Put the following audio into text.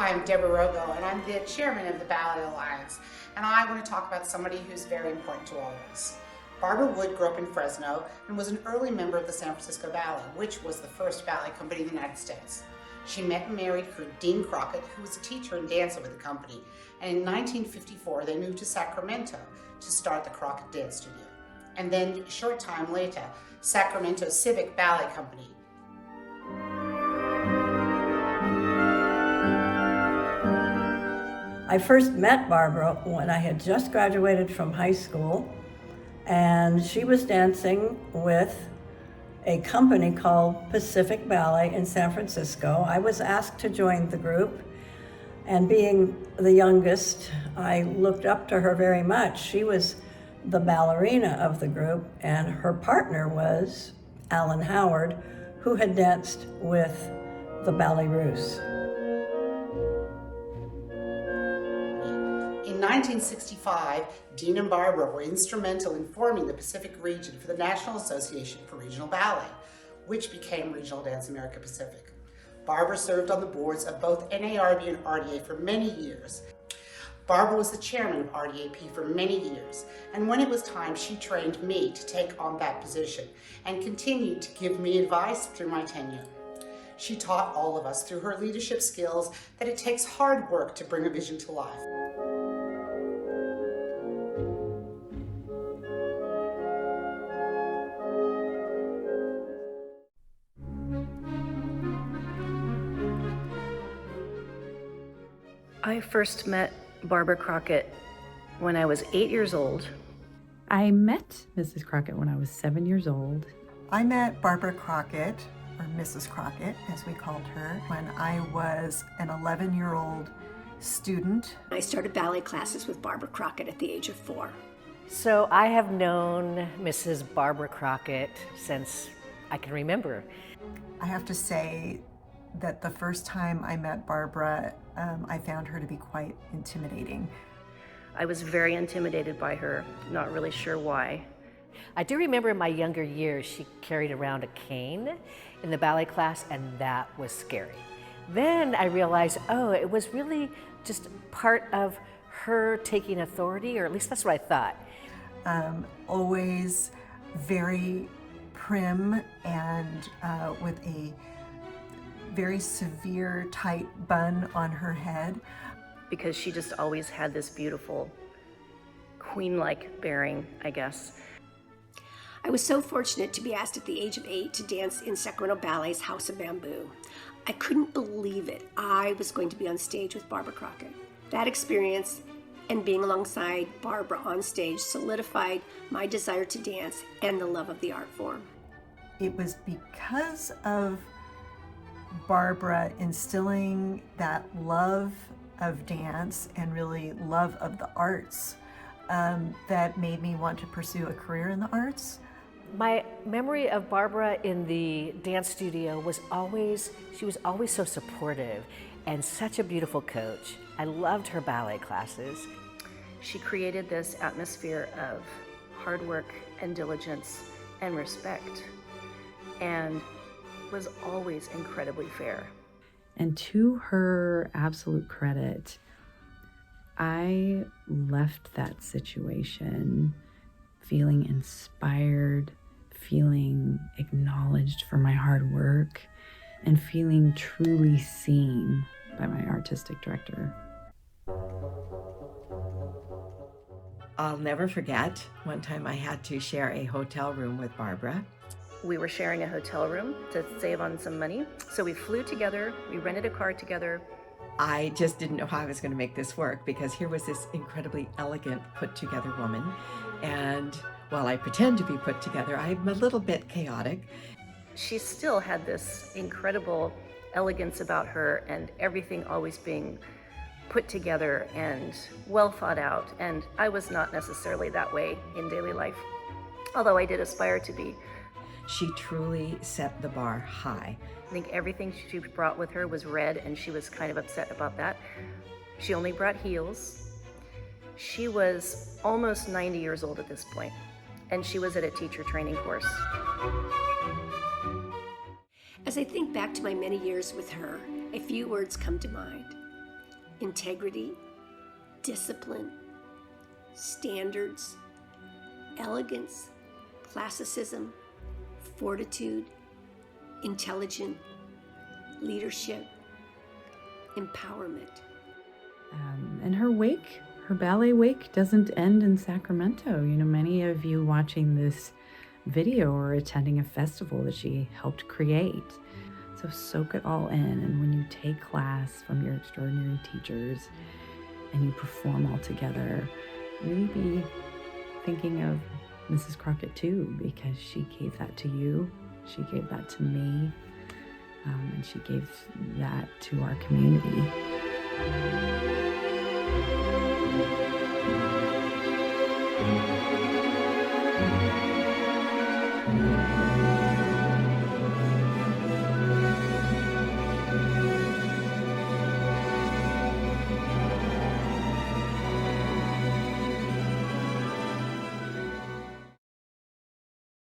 Hi, I'm Debra Rogo, and I'm the chairman of the Ballet Alliance, and I want to talk about somebody who's very important to all of us. Barbara Wood grew up in Fresno and was an early member of the San Francisco Ballet, which was the first ballet company in the United States. She met and married Dean Crockett, who was a teacher and dancer with the company, and in 1954 they moved to Sacramento to start the Crockett Dance Studio. And then a short time later, Sacramento Civic Ballet Company. I first met Barbara when I had just graduated from high school, and she was dancing with a company called Pacific Ballet in San Francisco. I was asked to join the group, and being the youngest, I looked up to her very much. She was the ballerina of the group, and her partner was Alaine Haubert, who had danced with the Ballet Russe. In 1965, Dean and Barbara were instrumental in forming the Pacific region for the National Association for Regional Ballet, which became Regional Dance America Pacific. Barbara served on the boards of both NARB and RDA for many years. Barbara was the chairman of RDAP for many years, and when it was time, she trained me to take on that position and continued to give me advice through my tenure. She taught all of us through her leadership skills that it takes hard work to bring a vision to life. I first met Barbara Crockett when I was 8 years old. I met Mrs. Crockett when I was 7 years old. I met Barbara Crockett, or Mrs. Crockett as we called her, when I was an 11-year-old student. I started ballet classes with Barbara Crockett at the age of 4. So I have known Mrs. Barbara Crockett since I can remember. I have to say that the first time I met Barbara, I found her to be quite intimidating. I was very intimidated by her, not really sure why. I do remember in my younger years, she carried around a cane in the ballet class, and that was scary. Then I realized, oh, it was really just part of her taking authority, or at least that's what I thought. Always very prim and with a very severe, tight bun on her head. Because she just always had this beautiful, queen-like bearing, I guess. I was so fortunate to be asked at the age of 8 to dance in Sacramento Ballet's House of Bamboo. I couldn't believe it. I was going to be on stage with Barbara Crockett. That experience and being alongside Barbara on stage solidified my desire to dance and the love of the art form. It was because of Barbara instilling that love of dance and really love of the arts that made me want to pursue a career in the arts. My memory of Barbara in the dance studio was she was always so supportive and such a beautiful coach. I loved her ballet classes. She created this atmosphere of hard work and diligence and respect, and was always incredibly fair. And to her absolute credit, I left that situation feeling inspired, feeling acknowledged for my hard work, and feeling truly seen by my artistic director. I'll never forget one time I had to share a hotel room with Barbara. We were sharing a hotel room to save on some money. So we flew together, we rented a car together. I just didn't know how I was going to make this work, because here was this incredibly elegant, put-together woman. And while I pretend to be put together, I'm a little bit chaotic. She still had this incredible elegance about her, and everything always being put together and well thought out. And I was not necessarily that way in daily life, although I did aspire to be. She truly set the bar high. I think everything she brought with her was red, and she was kind of upset about that. She only brought heels. She was almost 90 years old at this point, and she was at a teacher training course. As I think back to my many years with her, a few words come to mind. integrity, discipline, standards, elegance, classicism, fortitude, intelligence, leadership, empowerment. And her wake, her ballet wake, doesn't end in Sacramento. You know, many of you watching this video are attending a festival that she helped create. So soak it all in. And when you take class from your extraordinary teachers and you perform all together, really be thinking of Mrs. Crockett too, because she gave that to you, she gave that to me, and she gave that to our community.